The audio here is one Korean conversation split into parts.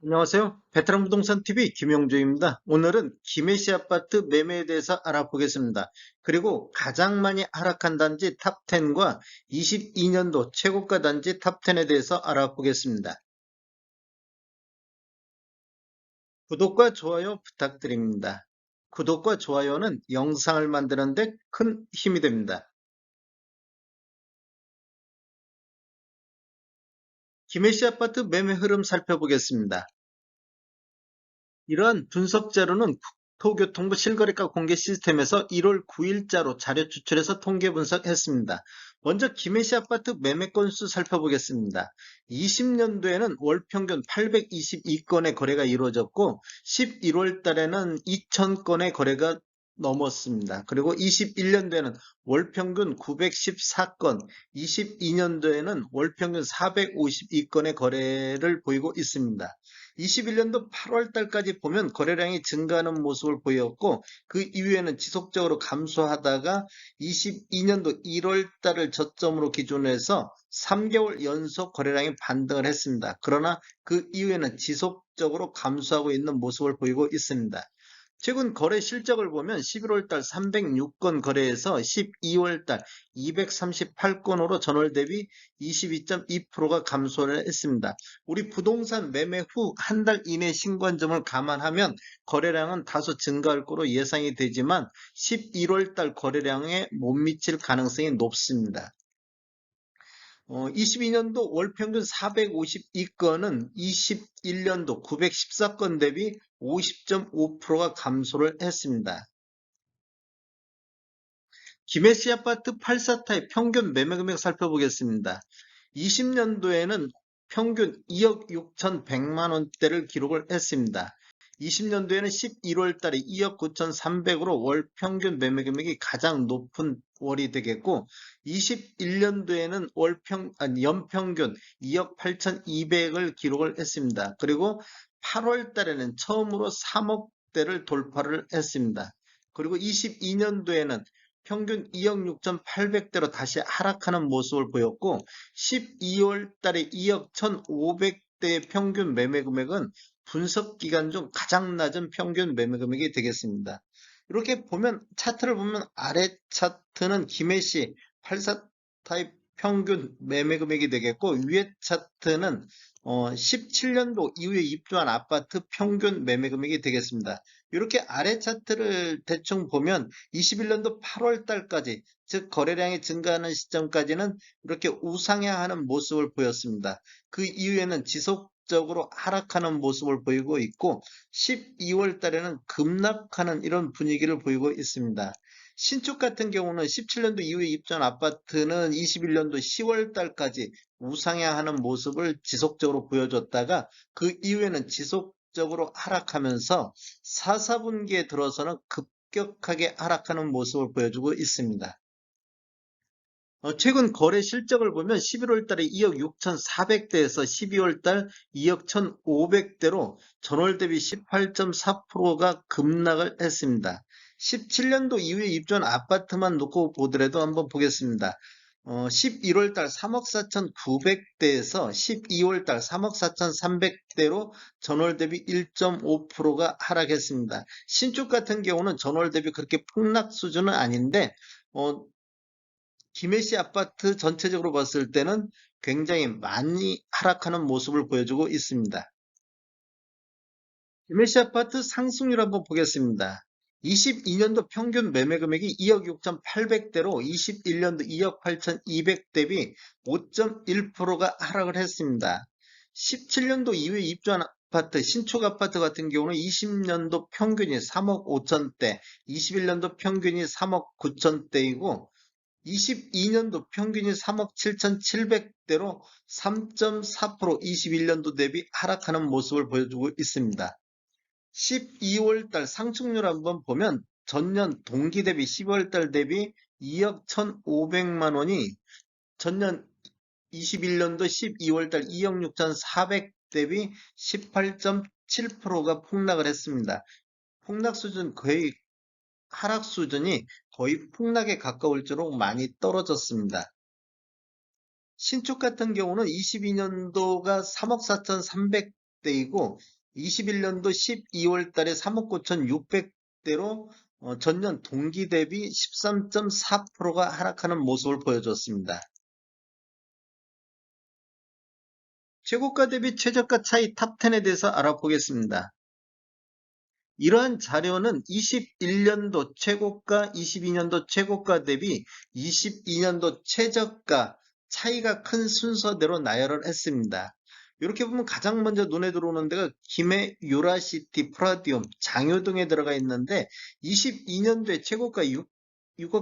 안녕하세요. 베테랑 부동산 TV 김영주입니다. 오늘은 김해시 아파트 매매에 대해서 알아보겠습니다. 그리고 가장 많이 하락한 단지 탑10과 22년도 최고가 단지 탑10에 대해서 알아보겠습니다. 구독과 좋아요 부탁드립니다. 구독과 좋아요는 영상을 만드는 데 큰 힘이 됩니다. 김해시 아파트 매매 흐름 살펴보겠습니다. 이러한 분석 자료는 국토교통부 실거래가 공개 시스템에서 1월 9일자로 자료 추출해서 통계 분석했습니다. 먼저 김해시 아파트 매매 건수 살펴보겠습니다. 20년도에는 월 평균 822건의 거래가 이루어졌고 11월 달에는 2000건의 거래가 넘었습니다. 그리고 21년도에는 월 평균 914건, 22년도에는 월 평균 452건의 거래를 보이고 있습니다. 21년도 8월 달까지 보면 거래량이 증가하는 모습을 보였고 그 이후에는 지속적으로 감소하다가 22년도 1월 달을 저점으로 기준해서 3개월 연속 거래량이 반등을 했습니다. 그러나 그 이후에는 지속적으로 감소하고 있는 모습을 보이고 있습니다. 최근 거래 실적을 보면 11월 달 306건 거래에서 12월 달 238건으로 전월 대비 22.2%가 감소를 했습니다. 우리 부동산 매매 후 한 달 이내 신고한점을 감안하면 거래량은 다소 증가할 거로 예상이 되지만 11월 달 거래량에 못 미칠 가능성이 높습니다. 22년도 월 평균 452건은 21년도 914건 대비 50.5%가 감소를 했습니다. 김해시 아파트 84타입 평균 매매 금액 살펴보겠습니다. 20년도에는 평균 2억 6,100만 원대를 기록을 했습니다. 20년도에는 11월 달에 2억 9,300으로 월 평균 매매 금액이 가장 높은 월이 되겠고 21년도에는 연평균 2억 8,200을 기록을 했습니다. 그리고 8월 달에는 처음으로 3억대를 돌파를 했습니다. 그리고 22년도에는 평균 2억 6,800대로 다시 하락하는 모습을 보였고 12월 달에 2억 1,500대의 평균 매매 금액은 분석 기간 중 가장 낮은 평균 매매 금액이 되겠습니다. 이렇게 보면 차트를 보면 아래 차트는 김해시 84 타입 평균 매매 금액이 되겠고 위에 차트는 17년도 이후에 입주한 아파트 평균 매매 금액이 되겠습니다. 이렇게 아래 차트를 대충 보면 21년도 8월 달까지 즉 거래량이 증가하는 시점까지는 이렇게 우상향하는 모습을 보였습니다. 그 이후에는 지속적으로 하락하는 모습을 보이고 있고 12월 달에는 급락하는 이런 분위기를 보이고 있습니다. 신축 같은 경우는 17년도 이후에 입주한 아파트는 21년도 10월 달까지 우상향하는 모습을 지속적으로 보여줬다가 그 이후에는 지속적으로 하락하면서 4, 4분기에 들어서는 급격하게 하락하는 모습을 보여주고 있습니다. 최근 거래 실적을 보면 11월 달에 2억 6,400대에서 12월 달 2억 1,500대로 전월 대비 18.4%가 급락을 했습니다. 17년도 이후에 입주한 아파트만 놓고 보더라도 한번 보겠습니다. 11월 달 3억 4,900대에서 12월 달 3억 4,300대로 전월 대비 1.5%가 하락했습니다. 신축 같은 경우는 전월 대비 그렇게 폭락 수준은 아닌데 김해시 아파트 전체적으로 봤을 때는 굉장히 많이 하락하는 모습을 보여주고 있습니다. 김해시 아파트 상승률 한번 보겠습니다. 22년도 평균 매매 금액이 2억 6,800대로 21년도 2억 8,200 대비 5.1%가 하락을 했습니다. 17년도 이후에 입주한 아파트, 신축 아파트 같은 경우는 20년도 평균이 3억 5천대, 21년도 평균이 3억 9천대이고 22년도 평균이 3억 7,700대로 3.4% 21년도 대비 하락하는 모습을 보여주고 있습니다. 12월 달 상승률 한번 보면 전년 동기 대비 12월 달 대비 2억 1,500만 원이 전년 21년도 12월 달 2억 6,400 대비 18.7%가 폭락을 했습니다. 폭락 수준 거의 하락 수준이 거의 폭락에 가까울 정도로 많이 떨어졌습니다. 신축 같은 경우는 22년도가 3억 4,300 3억대이고 21년도 12월 달에 3억 9,600대로 전년 동기 대비 13.4%가 하락하는 모습을 보여줬습니다. 최고가 대비 최저가 차이 탑10에 대해서 알아보겠습니다. 이러한 자료는 21년도 최고가, 22년도 최고가 대비 22년도 최저가 차이가 큰 순서대로 나열을 했습니다. 이렇게 보면 가장 먼저 눈에 들어오는 데가 김해 유라시티 프라디움 장효동에 들어가 있는데 22년도에 최고가 6억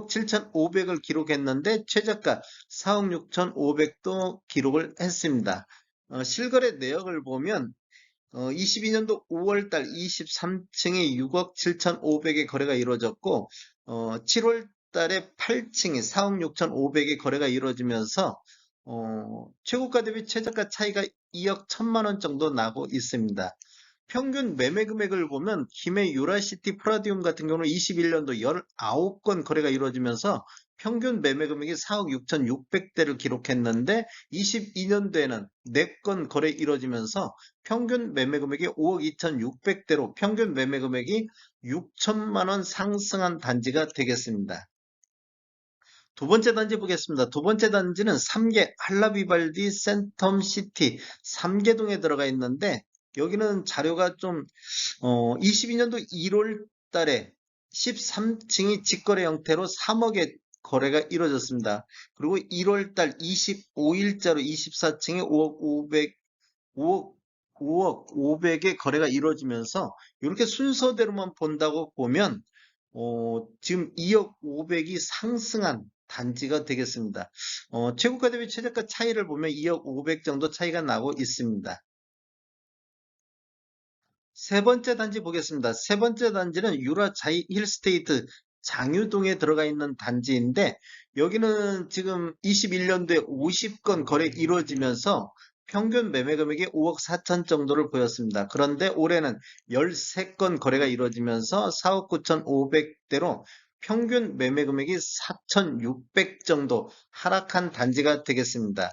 7,500을 기록했는데 최저가 4억 6,500도 기록을 했습니다. 실거래 내역을 보면 22년도 5월달 23층이 6억 7,500의 거래가 이루어졌고 7월달에 8층이 4억 6,500의 거래가 이루어지면서 최고가 대비 최저가 차이가 2억 1천만 원 정도 나고 있습니다. 평균 매매 금액을 보면 김해 유라시티 프라디움 같은 경우는 21년도 19건 거래가 이루어지면서 평균 매매 금액이 4억 6,600대를 기록했는데 22년도에는 4건 거래 이루어지면서 평균 매매 금액이 5억 2,600대로 평균 매매 금액이 6천만 원 상승한 단지가 되겠습니다. 두 번째 단지 보겠습니다. 두 번째 단지는 3개 할라비발디 센텀시티 3개동에 들어가 있는데 여기는 자료가 좀 22년도 1월 달에 13층이 직거래 형태로 3억의 거래가 이루어졌습니다. 그리고 1월 달 25일자로 24층이 5억 500의 거래가 이루어지면서 이렇게 순서대로만 본다고 보면 지금 2억 500이 상승한 단지가 되겠습니다. 최고가 대비 최저가 차이를 보면 2억 500 정도 차이가 나고 있습니다. 세 번째 단지 보겠습니다. 세 번째 단지는 유라자이 힐스테이트 장유동에 들어가 있는 단지인데 여기는 지금 21년도에 50건 거래 이루어지면서 평균 매매 금액이 5억 4천 정도를 보였습니다. 그런데 올해는 13건 거래가 이루어지면서 4억 9,500대로 평균 매매 금액이 4,600 정도 하락한 단지가 되겠습니다.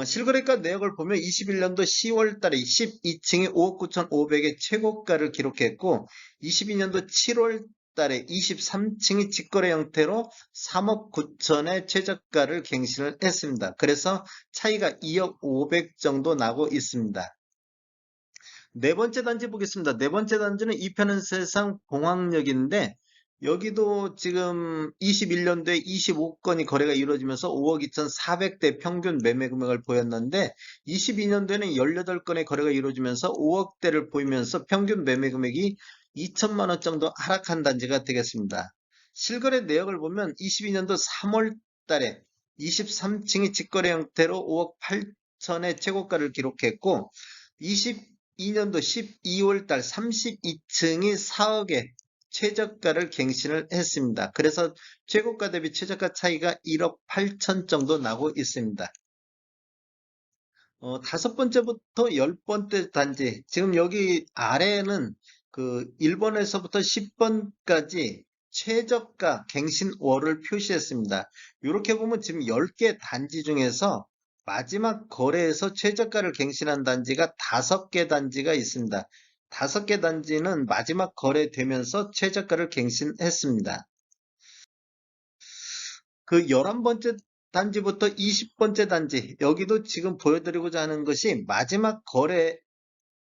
실거래가 내역을 보면 21년도 10월 달에 12층이 5억 9,500의 최고가를 기록했고 22년도 7월 달에 23층이 직거래 형태로 3억 9천의 최저가를 갱신을 했습니다. 그래서 차이가 2억 500 정도 나고 있습니다. 네 번째 단지 보겠습니다. 네 번째 단지는 이편은 세상 공항역인데 여기도 지금 21년도에 25건이 거래가 이루어지면서 5억 2,400대 평균 매매 금액을 보였는데 22년도에는 18건의 거래가 이루어지면서 5억대를 보이면서 평균 매매 금액이 2천만 원 정도 하락한 단지가 되겠습니다. 실거래 내역을 보면 22년도 3월 달에 23층이 직거래 형태로 5억 8천의 최고가를 기록했고 22년도 12월 달 32층이 4억의 최저가를 갱신을 했습니다. 그래서 최고가 대비 최저가 차이가 1억 8천 정도 나고 있습니다. 다섯 번째부터 열 번째 단지. 지금 여기 아래에는 그 1번에서부터 10번까지 최저가 갱신월을 표시했습니다. 이렇게 보면 지금 10개 단지 중에서 마지막 거래에서 최저가를 갱신한 단지가 5개 단지가 있습니다. 5개 단지는 마지막 거래되면서 최저가를 갱신했습니다. 그 11번째 단지부터 20번째 단지, 여기도 지금 보여드리고자 하는 것이 마지막 거래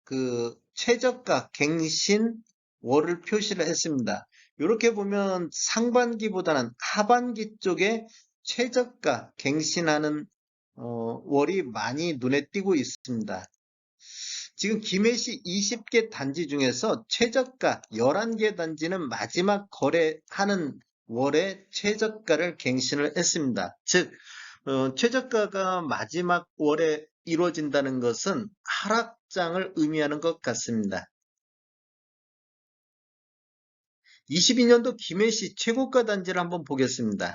그 최저가 갱신 월을 표시를 했습니다. 이렇게 보면 상반기보다는 하반기 쪽에 최저가 갱신하는 월이 많이 눈에 띄고 있습니다. 지금 김해시 20개 단지 중에서 최저가 11개 단지는 마지막 거래하는 월에 최저가를 갱신을 했습니다. 즉 최저가가 마지막 월에 이루어진다는 것은 하락장을 의미하는 것 같습니다. 22년도 김해시 최고가 단지를 한번 보겠습니다.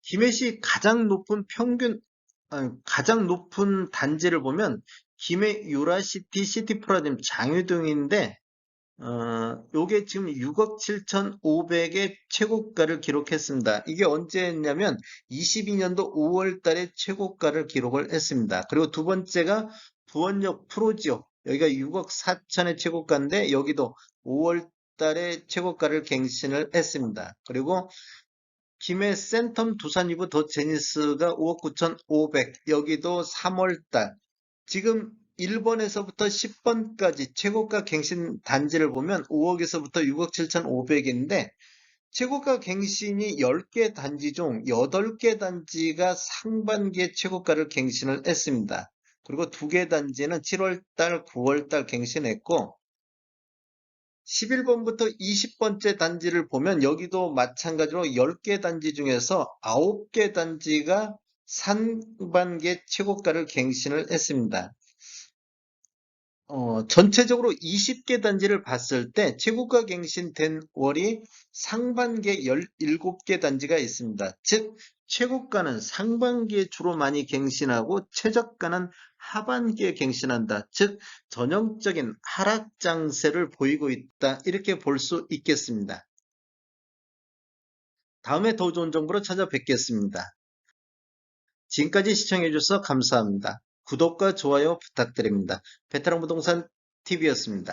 김해시 가장 높은 단지를 보면 김해 유라시티 시티프라디움 장유동인데 요게 지금 6억 7,500의 최고가를 기록했습니다. 이게 언제 했냐면 22년도 5월 달에 최고가를 기록을 했습니다. 그리고 두 번째가 부원역 프로지역 여기가 6억 4천의 최고가인데 여기도 5월 달에 최고가를 갱신을 했습니다. 그리고 김해 센텀 두산이브 더 제니스가 5억 9,500 여기도 3월 달 지금 1번에서부터 10번까지 최고가 갱신 단지를 보면 5억에서부터 6억 7,500인데 최고가 갱신이 10개 단지 중 8개 단지가 상반기에 최고가를 갱신을 했습니다. 그리고 2개 단지는 7월달, 9월달 갱신했고 11번부터 20번째 단지를 보면 여기도 마찬가지로 10개 단지 중에서 9개 단지가 상반기에 최고가를 갱신을 했습니다. 전체적으로 20개 단지를 봤을 때 최고가 갱신된 월이 상반기에 17개 단지가 있습니다. 즉 최고가는 상반기에 주로 많이 갱신하고 최저가는 하반기에 갱신한다. 즉 전형적인 하락 장세를 보이고 있다. 이렇게 볼 수 있겠습니다. 다음에 더 좋은 정보로 찾아뵙겠습니다. 지금까지 시청해주셔서 감사합니다. 구독과 좋아요 부탁드립니다. 베테랑 부동산 TV였습니다.